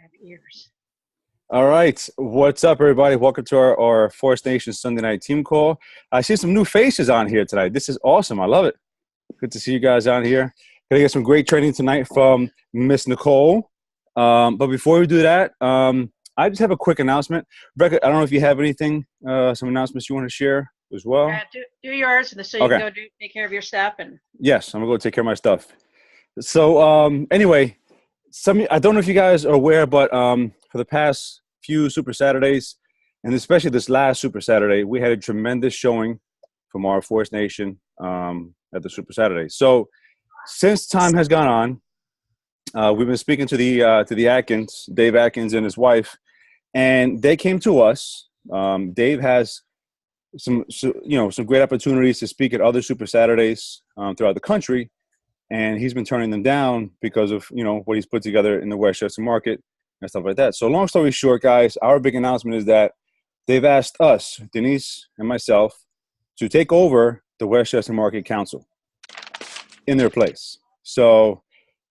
have ears. All right. What's up, everybody? Welcome to our Forest Nation Sunday night team call. I see some new faces on here tonight. This is awesome. I love it. Good to see you guys on here. Gonna get some great training tonight from Miss Nicole. But before we do that, I just have a quick announcement. Rebecca, I don't know if you have anything, some announcements you want to share as well. Yeah, do yours so you Okay. can go take care of your stuff. And Yes, I'm gonna go take care of my stuff. So anyway, I don't know if you guys are aware, but for the past few Super Saturdays, and especially this last Super Saturday, we had a tremendous showing from our Forest Nation at the Super Saturday. So since time has gone on, we've been speaking to the Atkins, Dave Atkins and his wife, and they came to us. Dave has some great opportunities to speak at other Super Saturdays throughout the country, and he's been turning them down because of what he's put together in the Westchester market and stuff like that. So long story short, guys, our big announcement is that they've asked us, Denise and myself, to take over the Westchester Market Council in their place. So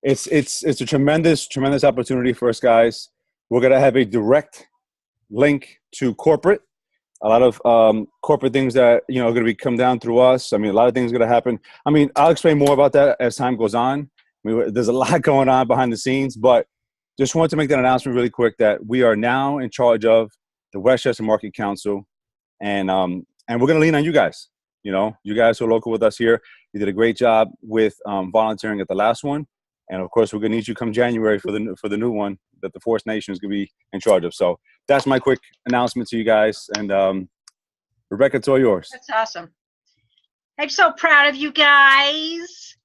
it's a tremendous opportunity for us, guys. We're gonna have a direct link to corporate. A lot of corporate things that are going to be come down through us. I mean, a lot of things are going to happen. I mean, I'll explain more about that as time goes on. I mean, there's a lot going on behind the scenes, but just wanted to make that announcement really quick that we are now in charge of the Westchester Market Council, and we're going to lean on you guys. You guys who are local with us here, you did a great job with volunteering at the last one, and of course, we're going to need you come January for the new one that the Forest Nation is going to be in charge of. So that's my quick announcement to you guys. And Rebecca, it's all yours. that's awesome. I'm so proud of you guys.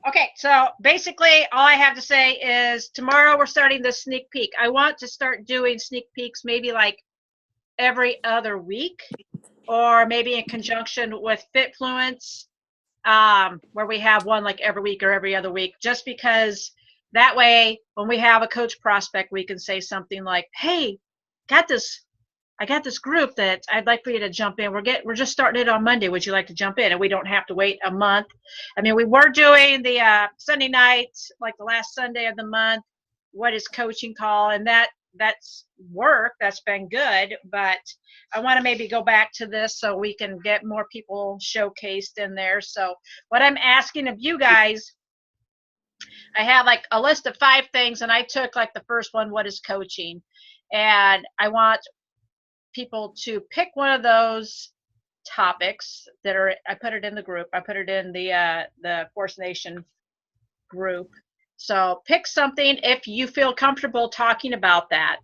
Okay, so basically all I have to say is tomorrow we're starting the sneak peek. I want to start doing sneak peeks maybe like every other week, or maybe in conjunction with Fitfluence, where we have one like every week or every other week, just because that way when we have a coach prospect, we can say something like, hey, I got this group that I'd like for you to jump in. We're just starting it on Monday. Would you like to jump in? And we don't have to wait a month. I mean, we were doing the Sunday nights, like the last Sunday of the month, what is coaching call, and that's work. That's been good, but I want to maybe go back to this so we can get more people showcased in there. So what I'm asking of you guys, I have like a list of 5 things, and I took like the first one, what is coaching? And I want people to pick one of those topics that are, I put it in the group. I put it in the Forest Nation group. So pick something if you feel comfortable talking about that.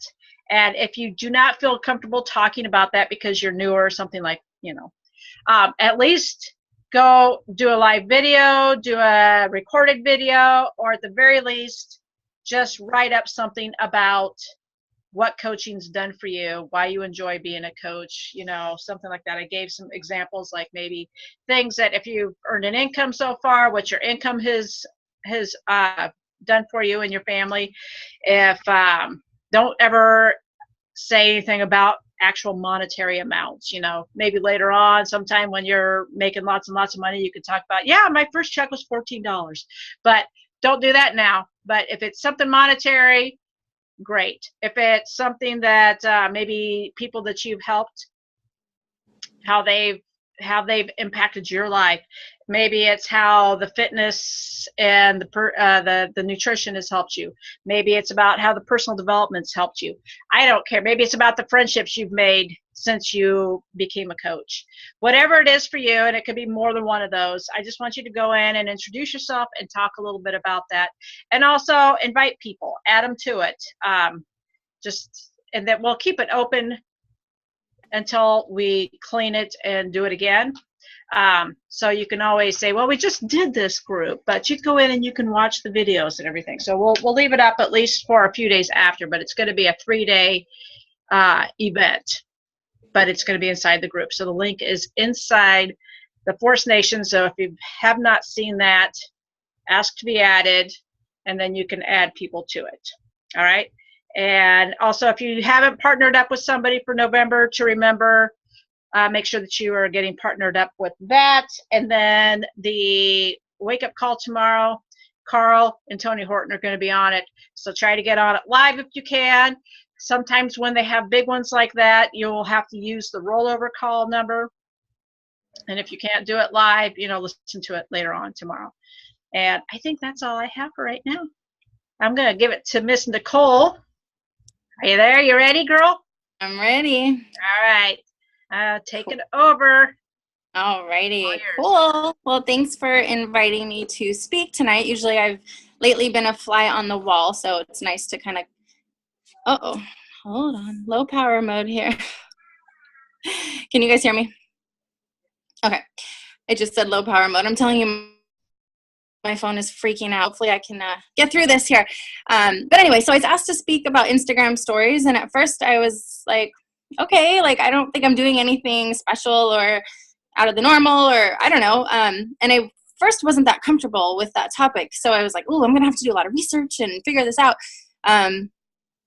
And if you do not feel comfortable talking about that because you're newer or something like, at least go do a live video, do a recorded video, or at the very least, just write up something about what coaching's done for you, why you enjoy being a coach, something like that. I gave some examples, like maybe things that if you've earned an income so far, what your income has done for you and your family. If don't ever say anything about actual monetary amounts. Maybe later on, sometime when you're making lots and lots of money, you could talk about, yeah, my first check was $14, but don't do that now. But if it's something monetary, great. If it's something that maybe people that you've helped, how they've impacted your life, maybe it's how the fitness and the nutrition has helped you. Maybe it's about how the personal development's helped you. I don't care. Maybe it's about the friendships you've made since you became a coach. Whatever it is for you, and it could be more than one of those, I just want you to go in and introduce yourself and talk a little bit about that. And also invite people, add them to it. And then we'll keep it open until we clean it and do it again. So you can always say, well, we just did this group, but you go in and you can watch the videos and everything. So we'll leave it up at least for a few days after, but it's going to be a 3-day event, but it's going to be inside the group. So the link is inside the Forest Nation. So if you have not seen that, ask to be added, and then you can add people to it. All right. And also, if you haven't partnered up with somebody for November, to remember, make sure that you are getting partnered up with that. And then the wake-up call tomorrow Carl and Tony Horton are going to be on it. So try to get on it live if you can. Sometimes when they have big ones like that, you'll have to use the rollover call number. And if you can't do it live, listen to it later on tomorrow. And I think that's all I have for right now. I'm going to give it to Miss Nicole. Are you there? You ready, girl? I'm ready. All right. Take it over. All righty. Cool. Well, thanks for inviting me to speak tonight. Usually I've lately been a fly on the wall, so it's nice to kind of, hold on. Low power mode here. Can you guys hear me? Okay. I just said low power mode. I'm telling you, my phone is freaking out. Hopefully I can get through this here. But anyway, so I was asked to speak about Instagram stories. And at first I was like, okay, like I don't think I'm doing anything special or out of the normal, or I don't know. And I first wasn't that comfortable with that topic. So I was like, oh, I'm going to have to do a lot of research and figure this out.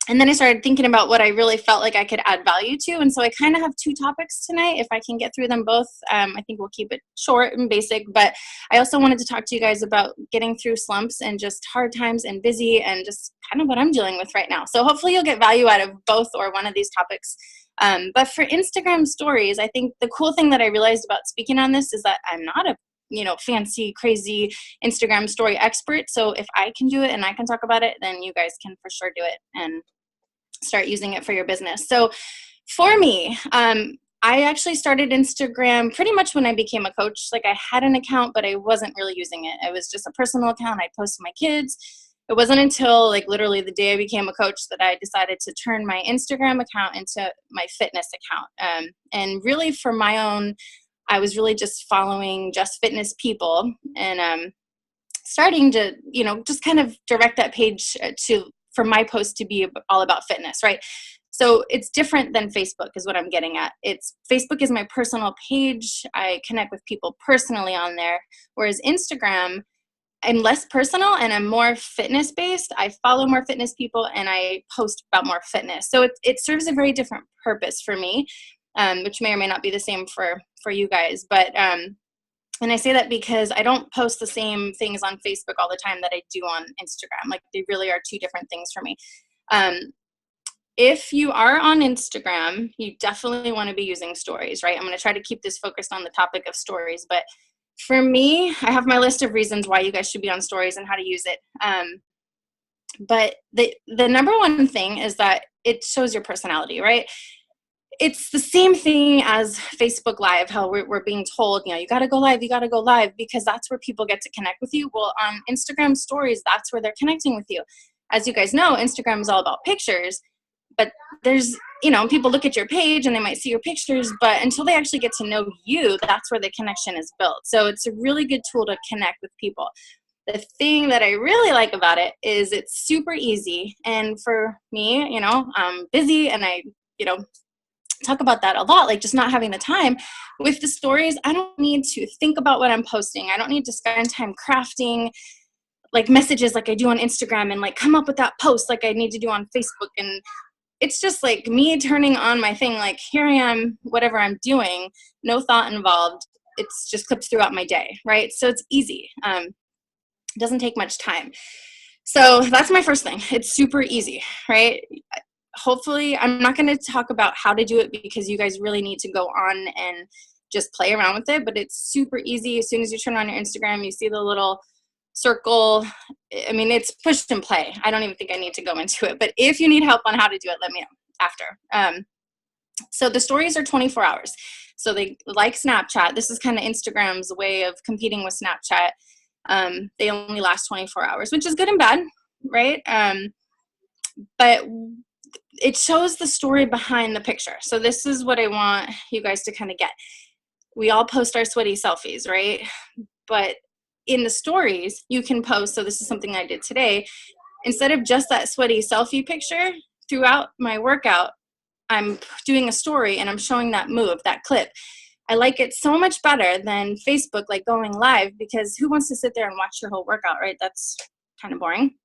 And then I started thinking about what I really felt like I could add value to. And so I kind of have two topics tonight. If I can get through them both, I think we'll keep it short and basic. But I also wanted to talk to you guys about getting through slumps and just hard times and busy and just kind of what I'm dealing with right now. So hopefully you'll get value out of both or one of these topics. But for Instagram stories, I think the cool thing that I realized about speaking on this is that I'm not a fancy, crazy Instagram story expert. So if I can do it and I can talk about it, then you guys can for sure do it and start using it for your business. So for me, I actually started Instagram pretty much when I became a coach. Like I had an account, but I wasn't really using it. It was just a personal account. I posted my kids. It wasn't until like literally the day I became a coach that I decided to turn my Instagram account into my fitness account. And really for my own, I was really just following just fitness people and starting to, just kind of direct that page for my post to be all about fitness, right? So it's different than Facebook is what I'm getting at. Facebook is my personal page. I connect with people personally on there. Whereas Instagram, I'm less personal and I'm more fitness based. I follow more fitness people and I post about more fitness. So it serves a very different purpose for me, which may or may not be the same for you guys. But and I say that because I don't post the same things on Facebook all the time that I do on Instagram. Like they really are two different things for me. If you are on Instagram, you definitely want to be using stories, right? I'm going to try to keep this focused on the topic of stories. But for me, I have my list of reasons why you guys should be on stories and how to use it. But the number one thing is that it shows your personality, right? It's the same thing as Facebook Live, how we're being told, you got to go live because that's where people get to connect with you. Well, on Instagram stories, that's where they're connecting with you. As you guys know, Instagram is all about pictures, but there's, people look at your page and they might see your pictures, but until they actually get to know you, that's where the connection is built. So it's a really good tool to connect with people. The thing that I really like about it is it's super easy. And for me, I'm busy and I, talk about that a lot, like just not having the time. With the stories, I don't need to think about what I'm posting. I don't need to spend time crafting like messages like I do on Instagram and like come up with that post like I need to do on Facebook. And it's just like me turning on my thing, like here I am, whatever I'm doing, no thought involved. It's just clips throughout my day, right? So it's easy. It doesn't take much time. So that's my first thing. It's super easy, right? Hopefully, I'm not going to talk about how to do it because you guys really need to go on and just play around with it, but it's super easy. As soon as you turn on your Instagram, you see the little circle. I mean, it's push and play. I don't even think I need to go into it, but if you need help on how to do it, let me know after. So the stories are 24 hours. So they like Snapchat. This is kind of Instagram's way of competing with Snapchat. They only last 24 hours, which is good and bad, right? But it shows the story behind the picture. So this is what I want you guys to kind of get. We all post our sweaty selfies, right? But in the stories, you can post, so this is something I did today, instead of just that sweaty selfie picture, throughout my workout, I'm doing a story and I'm showing that move, that clip. I like it so much better than Facebook, like going live, because who wants to sit there and watch your whole workout, right? That's kind of boring.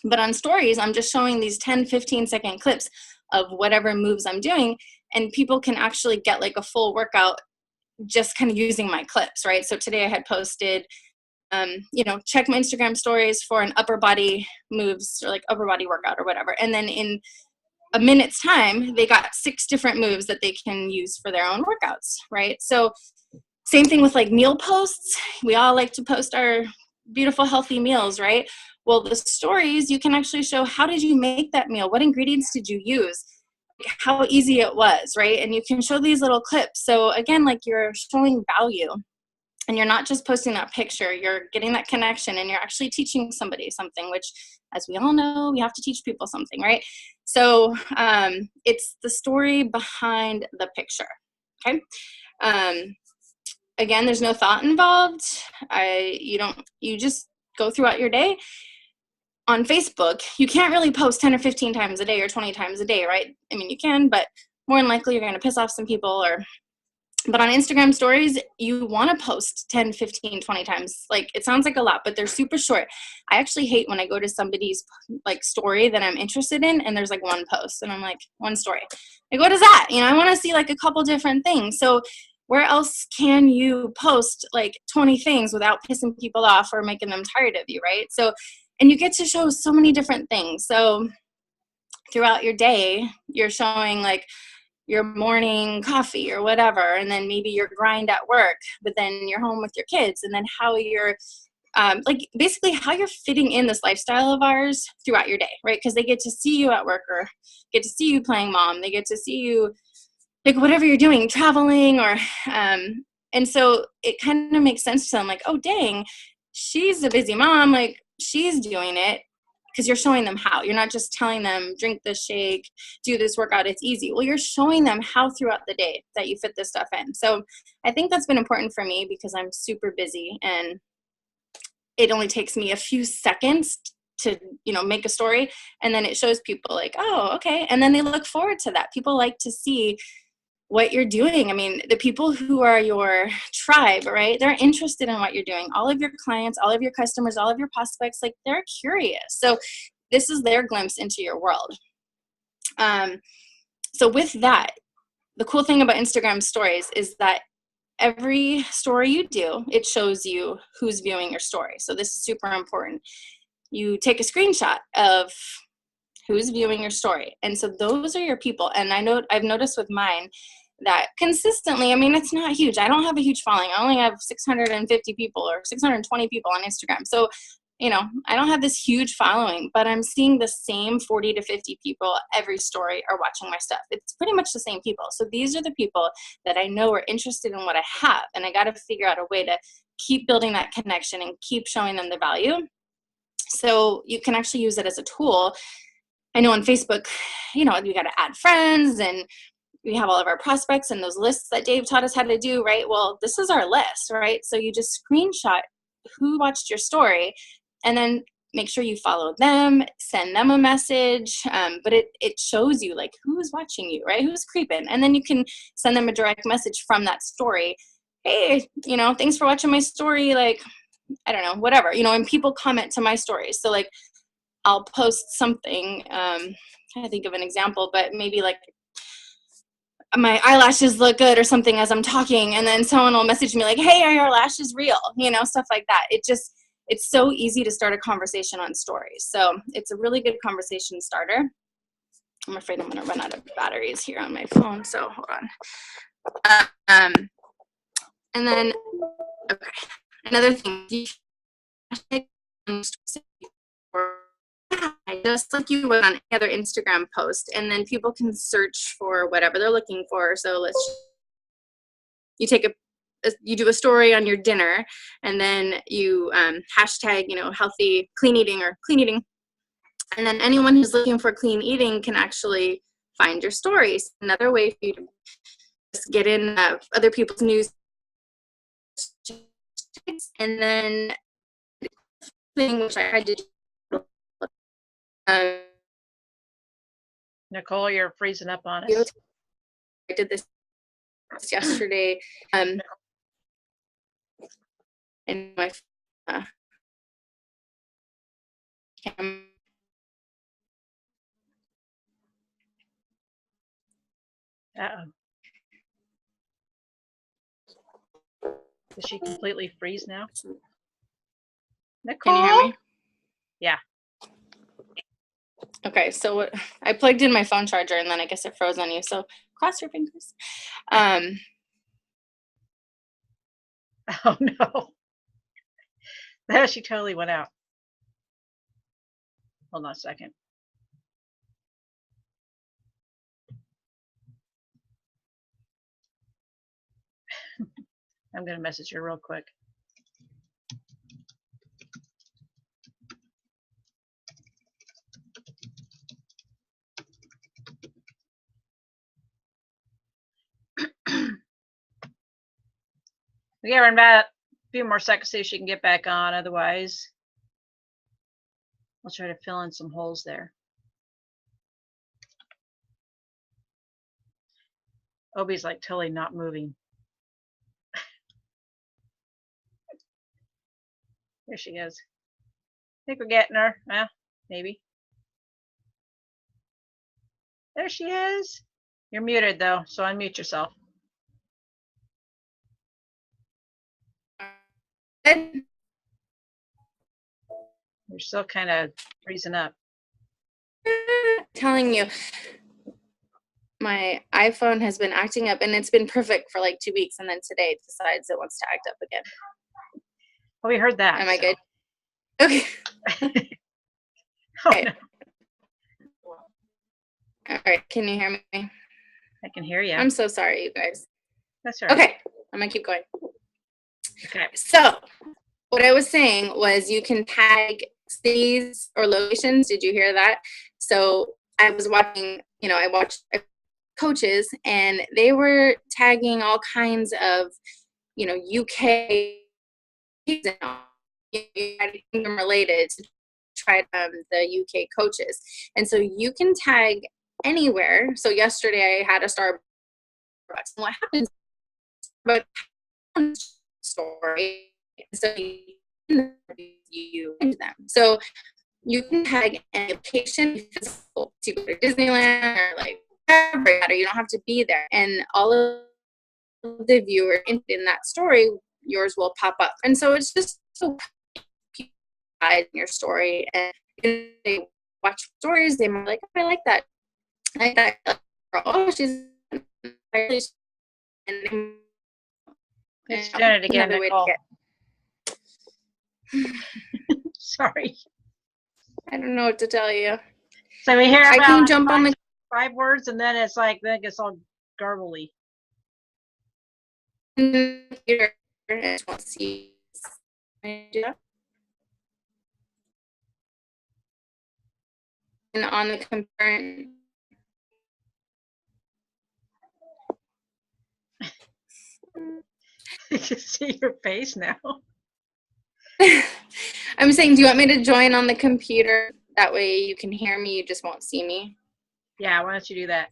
But on stories, I'm just showing these 10, 15-second clips of whatever moves I'm doing, and people can actually get like a full workout just kind of using my clips, right? So today I had posted you know, check my Instagram stories for an upper body moves or like upper body workout or whatever. And then in a minute's time, they got 6 different moves that they can use for their own workouts, right? So same thing with like meal posts. We all like to post our beautiful, healthy meals, right? Well, the stories, you can actually show, how did you make that meal? What ingredients did you use? How easy it was, right? And you can show these little clips. So again, like you're showing value. And you're not just posting that picture, you're getting that connection, and you're actually teaching somebody something, which, as we all know, we have to teach people something, right? So it's the story behind the picture, okay? Again, there's no thought involved. You just go throughout your day. On Facebook, you can't really post 10 or 15 times a day or 20 times a day, right? I mean, you can, but more than likely you're going to piss off some people. But on Instagram stories, you want to post 10, 15, 20 times. Like, it sounds like a lot, but they're super short. I actually hate when I go to somebody's like story that I'm interested in and there's like one post and I'm like, one story. Like, what is that? You know, I want to see like a couple different things. So where else can you post like 20 things without pissing people off or making them tired of you, right? So, and you get to show so many different things. So throughout your day, you're showing like your morning coffee or whatever, and then maybe your grind at work, but then you're home with your kids, and then how you're like basically how you're fitting in this lifestyle of ours throughout your day, right? Because they get to see you at work or get to see you playing mom. They get to see you like whatever you're doing, traveling, or and so it kind of makes sense to them, like, oh dang, she's a busy mom, like she's doing it, because you're showing them how. You're not just telling them drink this shake, do this workout, it's easy. Well, you're showing them how throughout the day that you fit this stuff in. So I think that's been important for me because I'm super busy and it only takes me a few seconds to, you know, make a story, and then it shows people like, oh, okay, and then they look forward to that. People like to see what you're doing. I mean, the people who are your tribe, right? They're interested in what you're doing. All of your clients, all of your customers, all of your prospects, like they're curious. So this is their glimpse into your world. So with that, the cool thing about Instagram stories is that every story you do, it shows you who's viewing your story. So this is super important. You take a screenshot of who's viewing your story. And so those are your people. And I've noticed with mine that consistently, I mean, it's not huge. I don't have a huge following. I only have 650 people or 620 people on Instagram. So, you know, I don't have this huge following, but I'm seeing the same 40 to 50 people every story are watching my stuff. It's pretty much the same people. So these are the people that I know are interested in what I have. And I got to figure out a way to keep building that connection and keep showing them the value. So you can actually use it as a tool. I know on Facebook, you know, you got to add friends and we have all of our prospects and those lists that Dave taught us how to do, right? Well, this is our list, right? So you just screenshot who watched your story and then make sure you follow them, send them a message, but it shows you like who's watching you, right? Who's creeping. And then you can send them a direct message from that story. Hey, you know, thanks for watching my story. Like, I don't know, whatever, you know, and people comment to my stories. So like, I'll post something, trying to think of an example, but maybe like my eyelashes look good or something as I'm talking, and then someone will message me like, hey, are your lashes real? You know, stuff like that. It's so easy to start a conversation on stories. So it's a really good conversation starter. I'm afraid I'm going to run out of batteries here on my phone, so hold on. And then, okay, another thing, just like you would on any other Instagram post, and then people can search for whatever they're looking for. So you do a story on your dinner, and then you hashtag, you know, healthy clean eating or clean eating, and then anyone who's looking for clean eating can actually find your stories. Another way for you to just get in other people's news, and then thing which I did. Nicole, you're freezing up on us. I did this yesterday, and my Does she completely freeze now? Nicole? Can you hear me? Yeah. Okay, so I plugged in my phone charger and then I guess it froze on you. So cross your fingers. Oh no. There, she totally went out. Hold on a second. I'm going to message her real quick. We give her about a few more seconds, see if she can get back on. Otherwise, we'll try to fill in some holes there. Obi's like totally not moving. There she goes. I think we're getting her. Well, maybe. There she is. You're muted though, so unmute yourself. You're still kind of freezing up. Telling you, my iPhone has been acting up and it's been perfect for like 2 weeks, and then today it decides it wants to act up again. Well, we heard that. Am I so. good? Okay. Oh, Okay. no. All right. Can you hear me? I can hear you. I'm so sorry, you guys. That's all right. Okay. I'm going to keep going. Okay. So what I was saying was you can tag cities or locations. Did you hear that? So I was watching, I watched coaches and they were tagging all kinds of, UK United Kingdom related to try the UK coaches. And so you can tag anywhere. So yesterday I had a Starbucks. And what happens about story, so you into them. So you can tag any location physical to go to Disneyland or like wherever, you don't have to be there. And all of the viewers in that story, yours will pop up. And so it's just so people in your story, and if they watch stories, they might be like, oh, I like that. I like that. Or, oh, she's It's done it again, another way Nicole. to get. Sorry. I don't know what to tell you. So we hear I about can jump on the 5 words, and then it's like, then it gets all garbly. computer and I just want to see. Can I do that? And on the computer. You can see your face now. I'm saying, do you want me to join on the computer? That way you can hear me, you just won't see me. Yeah, why don't you do that?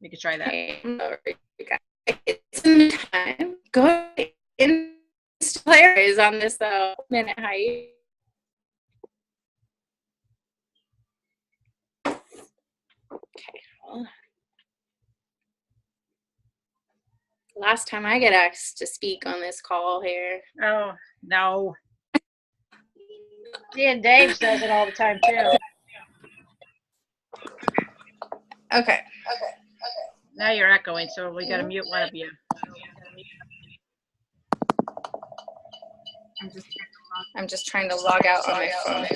We could try that. Okay. It's in the time. Go in players on this though. Minute height. Okay. Well, last time I get asked to speak on this call here. Oh, no. Dan Dave does it all the time, too. Okay. Now you're echoing, so we got to mute one of you. I'm just trying to log out on my phone.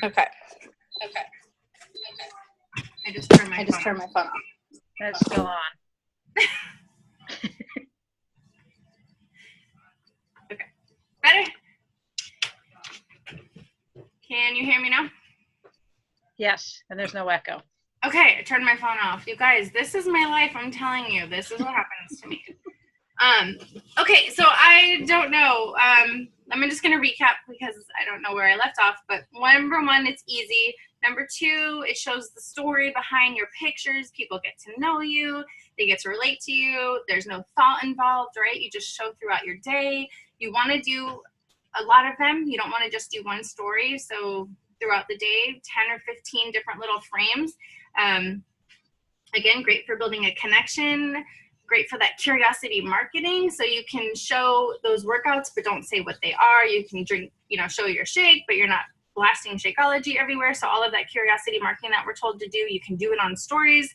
Okay. I just turned my phone off. That's still on. Okay. Better? Can you hear me now? Yes, and there's no echo. Okay, I turned my phone off. You guys, this is my life. I'm telling you, this is what happens to me. Okay, so I don't know. I'm just going to recap because I don't know where I left off. But number 1, it's easy. Number 2, it shows the story behind your pictures. People get to know you. They get to relate to you. There's no thought involved, right? You just show throughout your day. You want to do a lot of them. You don't want to just do one story. So throughout the day, 10 or 15 different little frames. Again, great for building a connection, great for that curiosity marketing. So you can show those workouts, but don't say what they are. You can drink, show your shake, but you're not blasting Shakeology everywhere. So all of that curiosity marketing that we're told to do, you can do it on stories.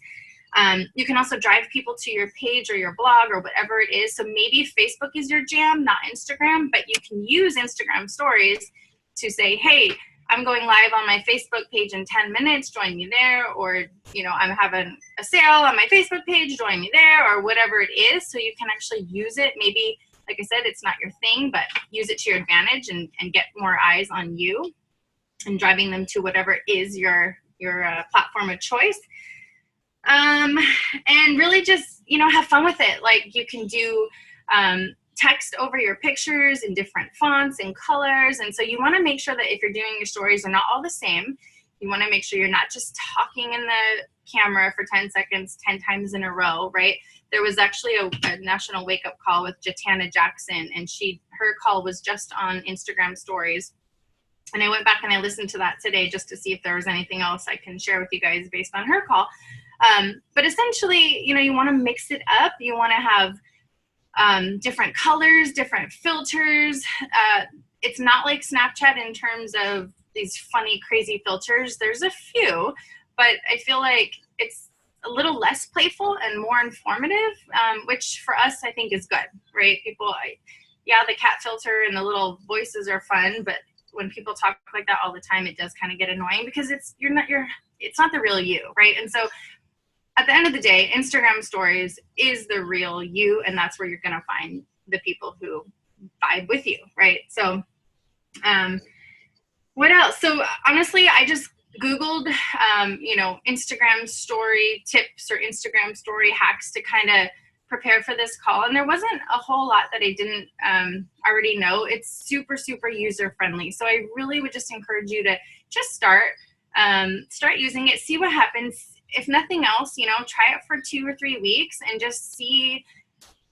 You can also drive people to your page or your blog or whatever it is. So maybe Facebook is your jam, not Instagram, but you can use Instagram stories to say, hey, I'm going live on my Facebook page in 10 minutes, join me there. Or, I'm having a sale on my Facebook page, join me there, or whatever it is. So you can actually use it. Maybe, like I said, it's not your thing, but use it to your advantage and get more eyes on you and driving them to whatever is your platform of choice. And really just, have fun with it. Like you can do text over your pictures in different fonts and colors. And so you want to make sure that if you're doing your stories, they're not all the same. You want to make sure you're not just talking in the camera for 10 seconds, 10 times in a row, right? There was actually a national wake-up call with Jatana Jackson, and her call was just on Instagram stories. And I went back and I listened to that today just to see if there was anything else I can share with you guys based on her call. But essentially, you want to mix it up. You want to have different colors, different filters. It's not like Snapchat in terms of these funny, crazy filters. There's a few, but I feel like it's a little less playful and more informative, which for us, I think is good, right? The cat filter and the little voices are fun, but when people talk like that all the time, it does kind of get annoying because it's not the real you, right? And so at the end of the day, Instagram stories is the real you, and that's where you're going to find the people who vibe with you, right? So what else? So honestly, I just Googled, Instagram story tips or Instagram story hacks to kind of prepare for this call. And there wasn't a whole lot that I didn't already know. It's super, super user friendly. So I really would just encourage you to just start using it, see what happens. If nothing else, try it for 2 or 3 weeks and just see,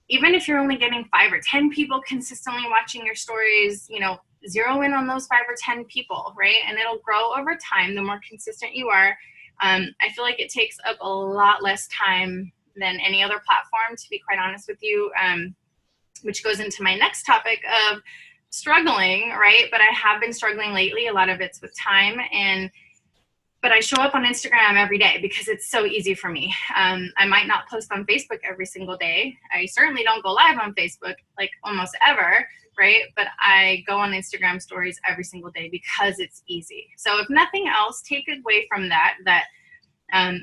even if you're only getting 5 or 10 people consistently watching your stories, zero in on those 5 or 10 people, right? And it'll grow over time the more consistent you are. I feel like it takes up a lot less time than any other platform, to be quite honest with you, which goes into my next topic of struggling, right? But I have been struggling lately. A lot of it's with time, but I show up on Instagram every day because it's so easy for me. I might not post on Facebook every single day. I certainly don't go live on Facebook like almost ever, right? But I go on Instagram stories every single day because it's easy. So if nothing else, take away from that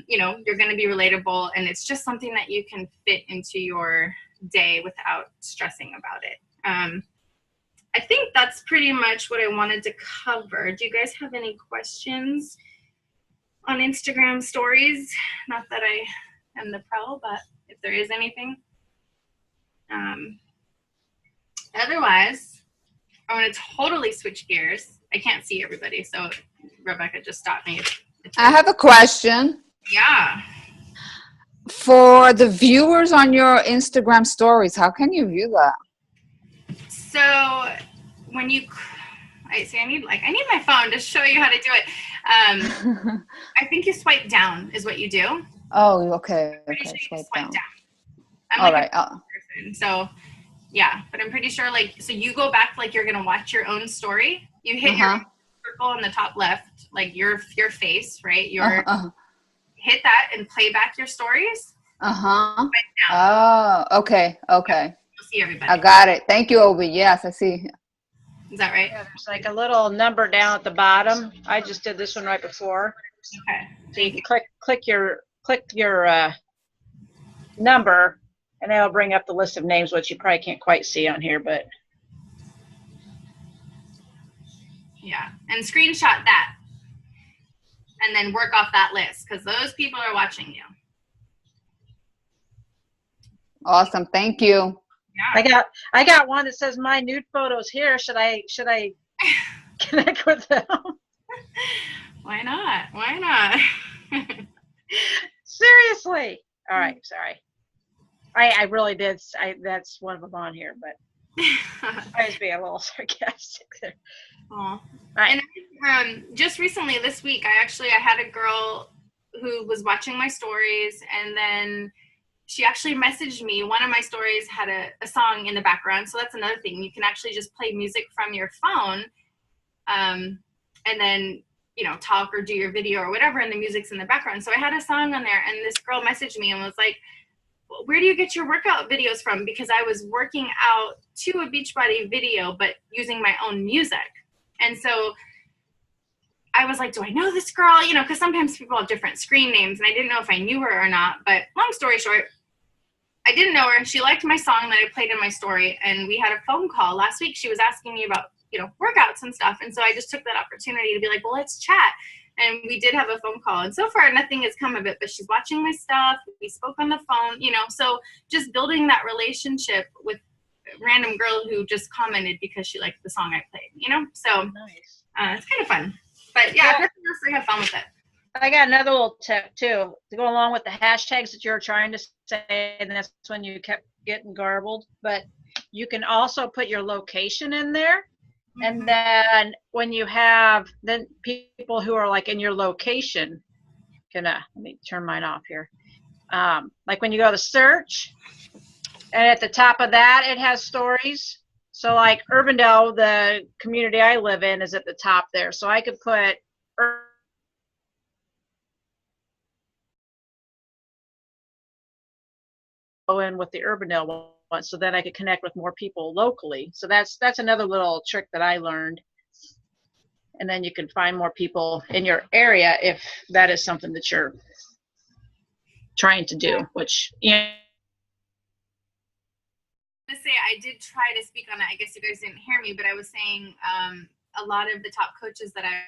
you're going to be relatable, and it's just something that you can fit into your day without stressing about it. I think that's pretty much what I wanted to cover. Do you guys have any questions on Instagram stories? Not that I am the pro, but if there is anything. Otherwise, I want to totally switch gears. I can't see everybody, so Rebecca just stopped me. I have a question. Yeah. For the viewers on your Instagram stories, how can you view that? So when I need my phone to show you how to do it. I think you swipe down is what you do. Oh, okay. I'm pretty sure you swipe down. I'm all like right. a person, so yeah, but I'm pretty sure so you go back like you're gonna watch your own story. You hit your circle on the top left, like your face, right? Hit that and play back your stories. Oh, okay. You'll see everybody. I got it. Thank you, Obi. Yes, I see. Is that right? Yeah, there's like a little number down at the bottom. I just did this one right before. Okay. So you can click your number, and it'll bring up the list of names, which you probably can't quite see on here, but yeah, and screenshot that, and then work off that list because those people are watching you. Awesome. Thank you. Yeah. I got one that says my nude photos here. Should I connect with them? Why not? Seriously. All right. Sorry. I really did. That's one of them on here, but I was being a little sarcastic there. Aw. Right. And just recently this week, I had a girl who was watching my stories, and then she actually messaged me. One of my stories had a song in the background, so that's another thing. You can actually just play music from your phone, and then talk or do your video or whatever, and the music's in the background. So I had a song on there, and this girl messaged me and was like, where do you get your workout videos from? Because I was working out to a Beachbody video, but using my own music. And so I was like, do I know this girl? Because sometimes people have different screen names, and I didn't know if I knew her or not. But long story short, I didn't know her. She liked my song that I played in my story, and we had a phone call last week. She was asking me about, workouts and stuff. And so I just took that opportunity to be like, well, let's chat. And we did have a phone call. And so far, nothing has come of it, but she's watching my stuff. We spoke on the phone, so just building that relationship with a random girl who just commented because she liked the song I played, So Nice. it's kind of fun. But yeah, definitely have fun with it. I got another little tip too to go along with the hashtags that you're trying to say, and that's when you kept getting garbled. But you can also put your location in there, and then when you have then people who are like in your location, let me turn mine off here. Like when you go to search, and at the top of that it has stories. So like Urbandale, the community I live in, is at the top there. So I could put in with the Urbandale one, so then I could connect with more people locally. So that's another little trick that I learned. And then you can find more people in your area if that is something that you're trying to do, which To say I did try to speak on it. I guess you guys didn't hear me, but I was saying a lot of the top coaches that I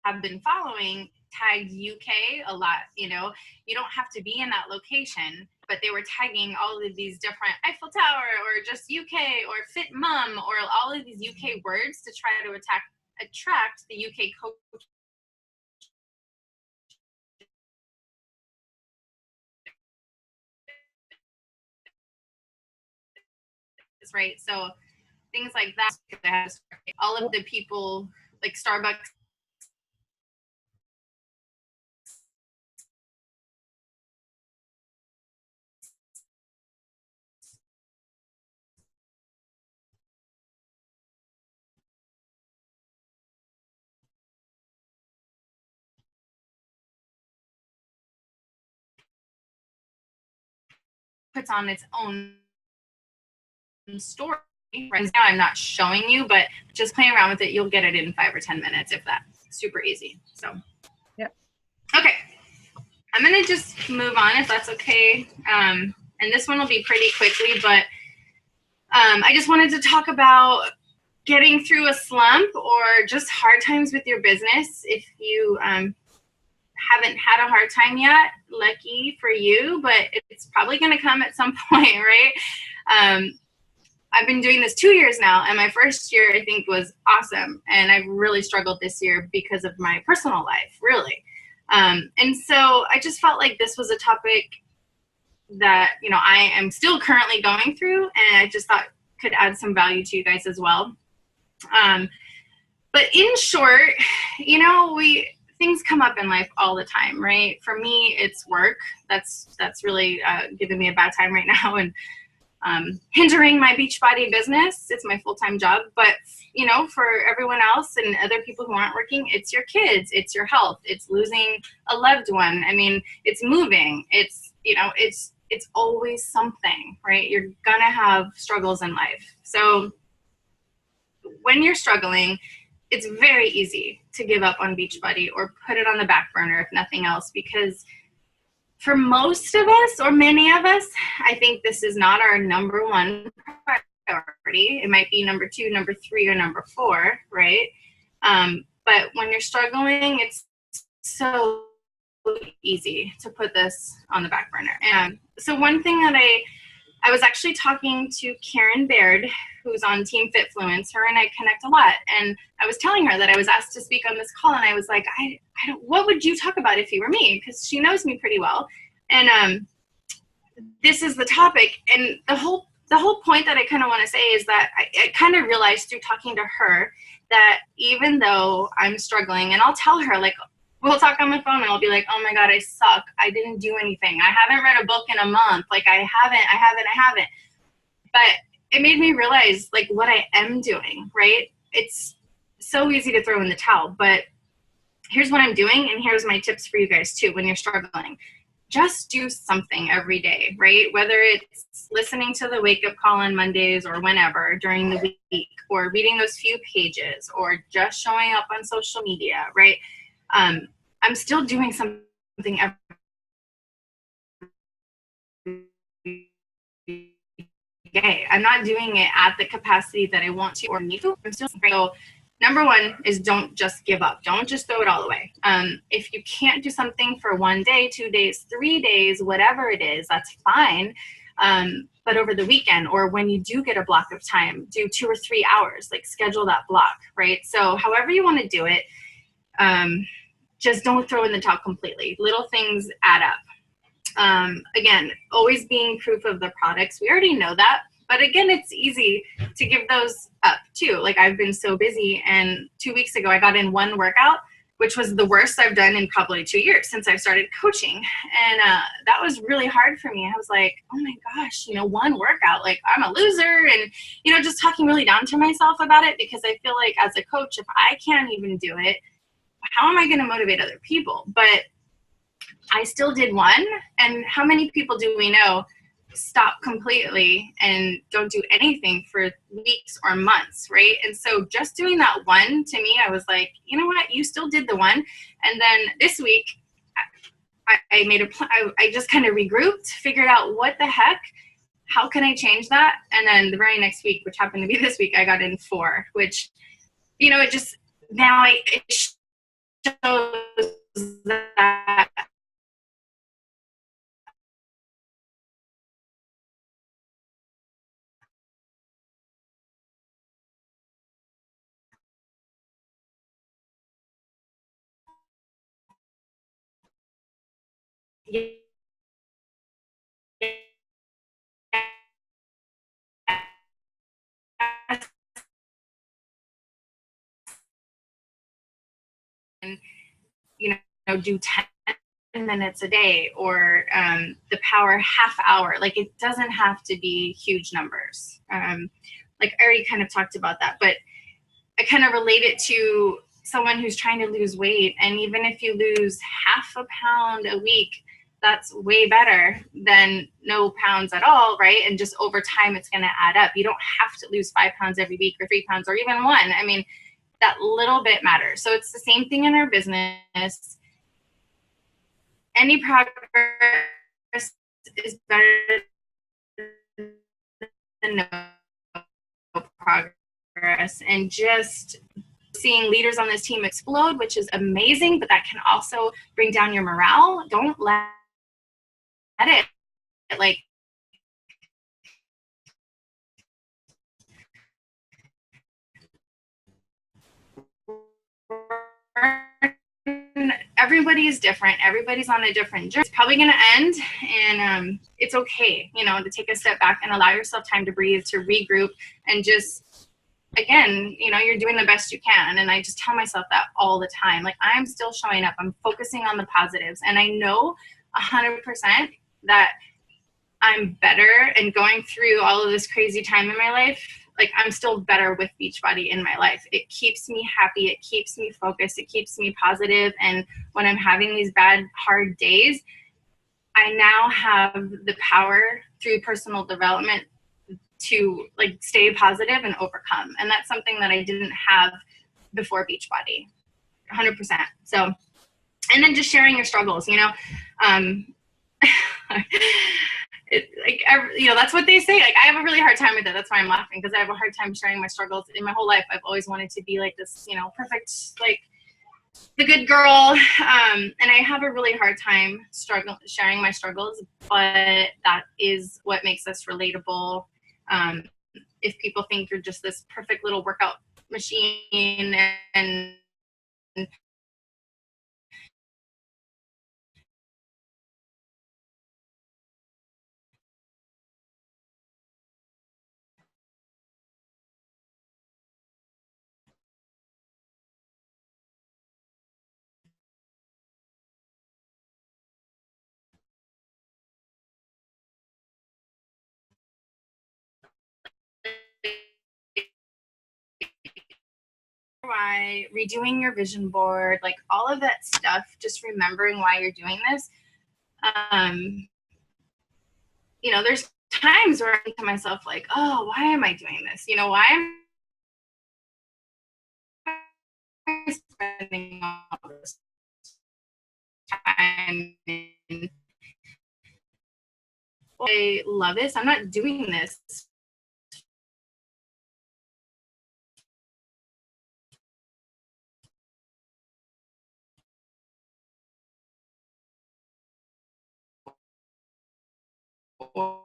have been following tagged UK a lot. You don't have to be in that location, but they were tagging all of these different Eiffel Tower or just UK or Fit Mum or all of these UK words to try to attract the UK coach. Right, so things like that. All of the people like Starbucks puts on its own story. Right now I'm not showing you, but just playing around with it, you'll get it in 5 or 10 minutes, if that. Super easy. So yeah. Okay, I'm gonna just move on if that's okay. And this one will be pretty quickly, but I just wanted to talk about getting through a slump or just hard times with your business. If you haven't had a hard time yet, lucky for you, but it's probably going to come at some point, right? I've been doing this 2 years now, and my first year I think was awesome, and I've really struggled this year because of my personal life, really. And so I just felt like this was a topic that I am still currently going through, and I just thought could add some value to you guys as well. But in short, things come up in life all the time, right? For me, it's work. That's really giving me a bad time right now and hindering my Beachbody business. It's my full-time job. But, for everyone else and other people who aren't working, it's your kids, it's your health, it's losing a loved one. I mean, it's moving. It's always something, right? You're going to have struggles in life. So when you're struggling, it's very easy to give up on Beachbody or put it on the back burner, if nothing else, because for most of us, or many of us, I think this is not our number one priority. It might be number 2, number 3, or number 4, right? But when you're struggling, it's so easy to put this on the back burner. And so one thing that I was actually talking to Karen Baird, who's on Team Fitfluence. Her and I connect a lot. And I was telling her that I was asked to speak on this call, and I was like, I don't, what would you talk about if you were me? Because she knows me pretty well. And this is the topic. And the the whole point that I kind of want to say is that I kind of realized through talking to her that even though I'm struggling, and I'll tell her, like, we'll talk on the phone and I'll be like, oh my God, I suck. I didn't do anything. I haven't read a book in a month. Like I haven't. But it made me realize like what I am doing, right? It's so easy to throw in the towel, but here's what I'm doing. And here's my tips for you guys too, when you're struggling. Just do something every day, right? Whether it's listening to the wake up call on Mondays or whenever during the week, or reading those few pages, or just showing up on social media, right? I'm still doing something every day. I'm not doing it at the capacity that I want to or need to. I'm still so number one is don't just give up. Don't just throw it all away. If you can't do something for 1 day, 2 days, 3 days, whatever it is, that's fine. But over the weekend, or when you do get a block of time, do 2 or 3 hours, like schedule that block, right? So however you want to do it, just don't throw in the towel completely. Little things add up. Again, always being proof of the products. We already know that. But again, it's easy to give those up too. Like I've been so busy, and 2 weeks ago I got in one workout, which was the worst I've done in probably 2 years since I've started coaching. And that was really hard for me. I was like, oh my gosh, one workout, like I'm a loser. And, just talking really down to myself about it, because I feel like as a coach, if I can't even do it, how am I going to motivate other people? But I still did one. And how many people do we know stop completely and don't do anything for weeks or months, right? And so just doing that one, to me, I was like, you know what, you still did the one. And then this week I made a plan. I just kind of regrouped, figured out what the heck, how can I change that? And then the very next week, which happened to be this week, I got in 4, which, it just, now it shows that do 10 minutes a day, or the power half hour. Like it doesn't have to be huge numbers. Like I already kind of talked about that, but I kind of relate it to someone who's trying to lose weight. And even if you lose half a pound a week, that's way better than no pounds at all, right? And just over time, it's going to add up. You don't have to lose 5 pounds every week, or 3 pounds, or even 1. I mean, that little bit matters. So it's the same thing in our business. Any progress is better than no progress. And just seeing leaders on this team explode, which is amazing, but that can also bring down your morale. Don't let it, like, everybody is different. Everybody's on a different journey. It's probably going to end, and it's okay, to take a step back and allow yourself time to breathe, to regroup, and just, again, you're doing the best you can. And I just tell myself that all the time. Like, I'm still showing up. I'm focusing on the positives. And I know 100% that I'm better, and going through all of this crazy time in my life, like I'm still better with Beachbody in my life. It keeps me happy. It keeps me focused. It keeps me positive. And when I'm having these bad, hard days, I now have the power through personal development to like stay positive and overcome. And that's something that I didn't have before Beachbody, 100%. So, and then just sharing your struggles, that's what they say. Like, I have a really hard time with it. That's why I'm laughing, because I have a hard time sharing my struggles. In my whole life, I've always wanted to be like this, perfect, like the good girl. And I have a really hard time sharing my struggles, but that is what makes us relatable. If people think you're just this perfect little workout machine and why, redoing your vision board, like all of that stuff, just remembering why you're doing this. You know, there's times where I think to myself, like, oh, why am I doing this? You know, why am I spending all this time in, I love this. I'm not doing this for